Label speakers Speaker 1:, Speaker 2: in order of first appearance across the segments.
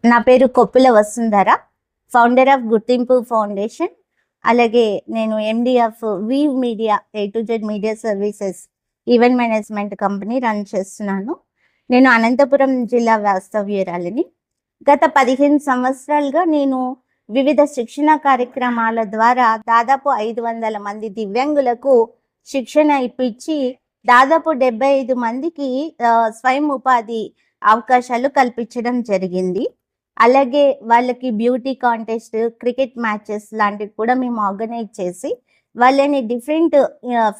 Speaker 1: నా పేరు Koppula Vasundhara, founder of Gurthimpu foundation. అలాగే నేను MD of Weave media A to Z media services event management company run చేస్తున్నాను. నేను అనంతపురం జిల్లా వాస్తవ్యురాలిని. గత 15 సంవత్సరాలుగా నేను వివిధ శిక్షణ కార్యక్రమాల ద్వారా దాదాపు 500 మంది దివ్యాంగులకు శిక్షణ ఇప్పించి దాదాపు 75 మందికి స్వయం ఉపాధి అవకాశాలు కల్పించడం జరిగింది. అలాగే వాళ్ళకి బ్యూటీ కాంటెస్ట్, క్రికెట్ మ్యాచెస్ లాంటివి కూడా మేము ఆర్గనైజ్ చేసి వాళ్ళని డిఫరెంట్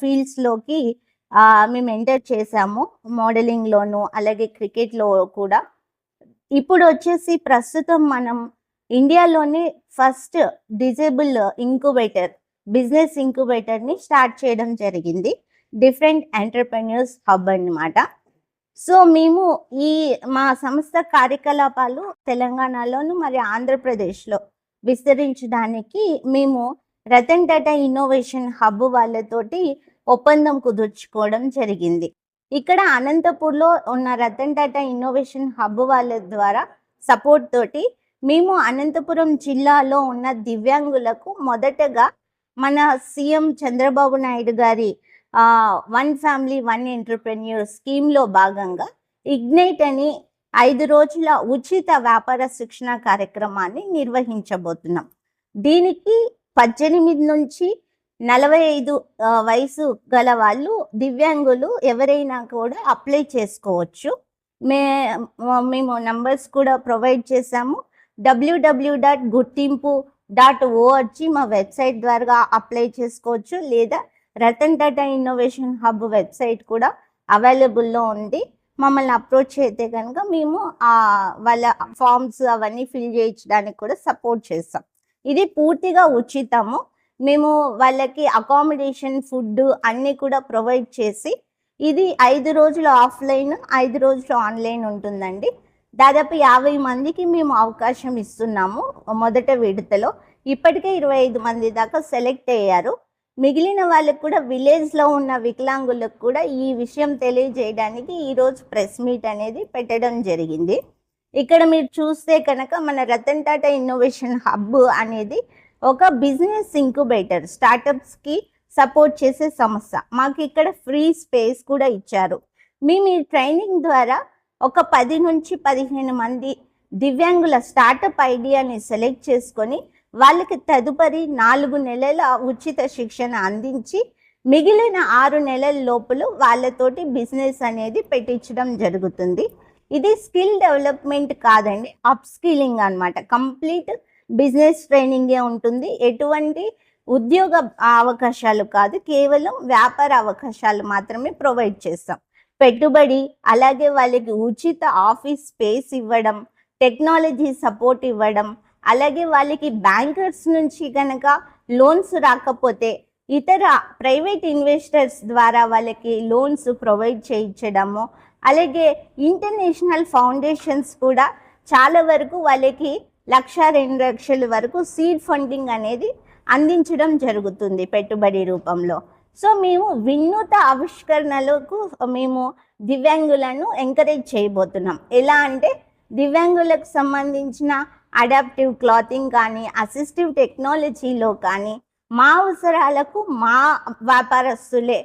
Speaker 1: ఫీల్డ్స్లోకి మేము ఎంటర్ చేసాము. మోడలింగ్లోను అలాగే క్రికెట్లో కూడా. ఇప్పుడు వచ్చేసి ప్రస్తుతం మనం ఇండియాలోనే ఫస్ట్ డిజేబుల్ ఇంక్యుబేటర్, బిజినెస్ ఇంక్యుబేటర్ని స్టార్ట్ చేయడం జరిగింది. డిఫరెంట్ ఎంటర్‌ప్రెన్యూర్స్ హబ్ అన్నమాట. సో మేము మా సంస్థ కార్యకలాపాలు తెలంగాణలోను మరి ఆంధ్రప్రదేశ్లో విస్తరించడానికి మేము రతన్ టాటా ఇన్నోవేషన్ హబ్ వాళ్ళతోటి ఒప్పందం కుదుర్చుకోవడం జరిగింది. ఇక్కడ అనంతపూర్లో ఉన్న రతన్ టాటా ఇన్నోవేషన్ హబ్ వాళ్ళ ద్వారా సపోర్ట్ తోటి మేము అనంతపురం జిల్లాలో ఉన్న దివ్యాంగులకు మొదటగా మన సీఎం చంద్రబాబు నాయుడు గారి వన్ ఫ్యామిలీ వన్ ఎంటర్‌ప్రెన్యూర్ స్కీమ్లో భాగంగా ఇగ్నైట్ అని 5 రోజుల ఉచిత వ్యాపార శిక్షణ కార్యక్రమాన్ని నిర్వహించబోతున్నాం. దీనికి 18 నుంచి 45 వయసు గల వాళ్ళు దివ్యాంగులు ఎవరైనా కూడా అప్లై చేసుకోవచ్చు. మేము నంబర్స్ కూడా ప్రొవైడ్ చేశాము. www.gurtimpu.org మా వెబ్సైట్ ద్వారా అప్లై చేసుకోవచ్చు, లేదా Ratan Tata innovation hub website కూడా అవైలబుల్లో ఉంది. మమ్మల్ని అప్రోచ్ అయితే కనుక మేము వాళ్ళ ఫామ్స్ అవన్నీ ఫిల్ చేయించడానికి కూడా సపోర్ట్ చేస్తాం. ఇది పూర్తిగా ఉచితము. మేము వాళ్ళకి అకామిడేషన్, ఫుడ్ అన్నీ కూడా ప్రొవైడ్ చేసి ఇది 5 రోజులు ఆఫ్లైన్, 5 రోజులు ఆన్లైన్ ఉంటుందండి. దాదాపు 50 మందికి మేము అవకాశం ఇస్తున్నాము మొదట విడతలో. ఇప్పటికే 25 మంది దాకా సెలెక్ట్ అయ్యారు. మిగిలిన వాళ్ళకు కూడా విలేజ్లో ఉన్న వికలాంగులకు కూడా ఈ విషయం తెలియజేయడానికి ఈరోజు ప్రెస్ మీట్ అనేది పెట్టడం జరిగింది. ఇక్కడ మీరు చూస్తే కనుక మన రతన్ టాటా ఇన్నోవేషన్ హబ్ అనేది ఒక బిజినెస్ ఇంక్యుబేటర్, స్టార్టప్స్కి సపోర్ట్ చేసే సంస్థ. మాకు ఇక్కడ ఫ్రీ స్పేస్ కూడా ఇచ్చారు. మేము ఈ ట్రైనింగ్ ద్వారా ఒక 10 నుంచి 15 మంది దివ్యాంగుల స్టార్టప్ ఐడియాని సెలెక్ట్ చేసుకొని వాళ్ళకి తదుపరి 4 నెలల ఉచిత శిక్షణ అందించి మిగిలిన 6 నెలల లోపల వాళ్ళతోటి బిజినెస్ అనేది పెట్టించడం జరుగుతుంది. ఇది స్కిల్ డెవలప్మెంట్ కాదండి, అప్ స్కిల్లింగ్ అనమాట. కంప్లీట్ బిజినెస్ ట్రైనింగే ఉంటుంది. ఎటువంటి ఉద్యోగ అవకాశాలు కాదు, కేవలం వ్యాపార అవకాశాలు మాత్రమే ప్రొవైడ్ చేస్తాం. పెట్టుబడి, అలాగే వాళ్ళకి ఉచిత ఆఫీస్ స్పేస్ ఇవ్వడం, టెక్నాలజీ సపోర్ట్ ఇవ్వడం, అలాగే వాళ్ళకి బ్యాంకర్స్ నుంచి కనుక లోన్స్ రాకపోతే ఇతర ప్రైవేట్ ఇన్వెస్టర్స్ ద్వారా వాళ్ళకి లోన్స్ ప్రొవైడ్ చేయించడము, అలాగే ఇంటర్నేషనల్ ఫౌండేషన్స్ కూడా చాలా వరకు వాళ్ళకి 1,00,000-2 లక్షల వరకు సీడ్ ఫండింగ్ అనేది అందించడం జరుగుతుంది పెట్టుబడి రూపంలో. సో మేము వినూత్న ఆవిష్కరణలకు మేము దివ్యాంగులను ఎంకరేజ్ చేయబోతున్నాం. ఎలా అంటే దివ్యాంగులకు సంబంధించిన అడాప్టివ్ క్లాతింగ్ కానీ, అసిస్టివ్ టెక్నాలజీలో కానీ మా అవసరాలకు మా వ్యాపారస్తులే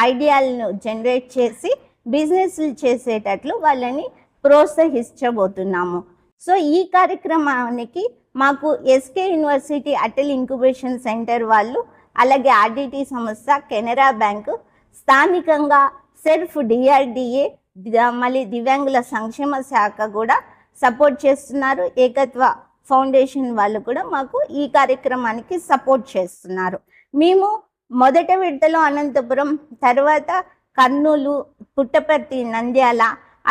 Speaker 1: ఐడియాలను జనరేట్ చేసి బిజినెస్లు చేసేటట్లు వాళ్ళని ప్రోత్సహించబోతున్నాము. సో ఈ కార్యక్రమానికి మాకు SK university Atal incubation centre వాళ్ళు, అలాగే ఆర్డిటి సంస్థ, కెనరా బ్యాంకు, స్థానికంగా సెర్ఫ్, DRDA, మళ్ళీ దివ్యాంగుల సంక్షేమ శాఖ కూడా సపోర్ట్ చేస్తున్నారు. ఏకత్వ ఫౌండేషన్ వాళ్ళు కూడా మాకు ఈ కార్యక్రమానికి సపోర్ట్ చేస్తున్నారు. మేము మొదట విడతలో అనంతపురం, తర్వాత కర్నూలు, పుట్టపర్తి, నంద్యాల,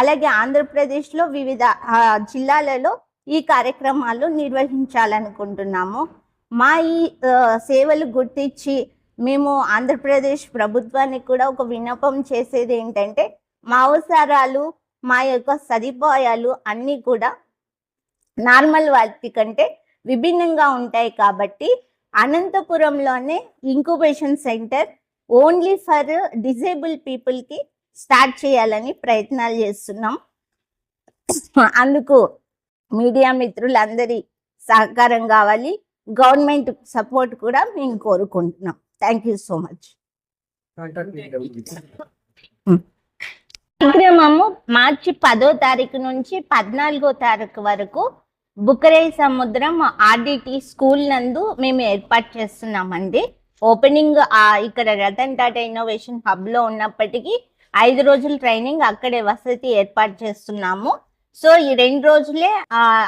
Speaker 1: అలాగే ఆంధ్రప్రదేశ్లో వివిధ జిల్లాలలో ఈ కార్యక్రమాలు నిర్వహించాలనుకుంటున్నాము. మా ఈ సేవలు గుర్తించి మేము ఆంధ్రప్రదేశ్ ప్రభుత్వానికి కూడా ఒక విన్నపం చేసేది ఏంటంటే, మా అవసరాలు, మా యొక్క సదుపాయాలు అన్నీ కూడా నార్మల్ వాటి కంటే విభిన్నంగా ఉంటాయి. కాబట్టి అనంతపురంలోనే incubation centre only for disable పీపుల్కి స్టార్ట్ చేయాలని ప్రయత్నాలు చేస్తున్నాం. అందుకు మీడియా మిత్రులందరి సహకారం కావాలి, గవర్నమెంట్ సపోర్ట్ కూడా మేము కోరుకుంటున్నాం. Thank you so much. కార్యక్రమము మార్చి 10వ తారీఖు నుంచి 14వ తారీఖు వరకు బుకరే సముద్రం ఆర్డిటి స్కూల్ నందు మేము ఏర్పాటు చేస్తున్నామండి. ఓపెనింగ్ ఇక్కడ రతన్ టాటా ఇన్నోవేషన్ హబ్ లో ఉన్నప్పటికీ 5 రోజుల ట్రైనింగ్ అక్కడే వసతి ఏర్పాటు చేస్తున్నాము. సో ఈ 2 రోజులే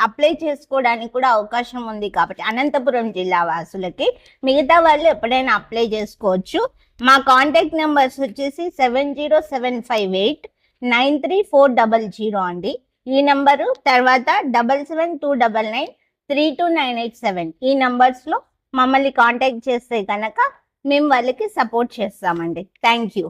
Speaker 1: అప్లై చేసుకోవడానికి కూడా అవకాశం ఉంది కాబట్టి అనంతపురం జిల్లా వాసులకి, మిగతా వాళ్ళు ఎప్పుడైనా అప్లై చేసుకోవచ్చు. మా కాంటాక్ట్ నెంబర్స్ వచ్చేసి 7075893400 అండి. ఈ నెంబరు, తర్వాత 7729932987 ఈ నంబర్స్లో మమ్మల్ని కాంటాక్ట్ చేస్తే కనుక మేము వాళ్ళకి సపోర్ట్ చేస్తామండి. Thank you.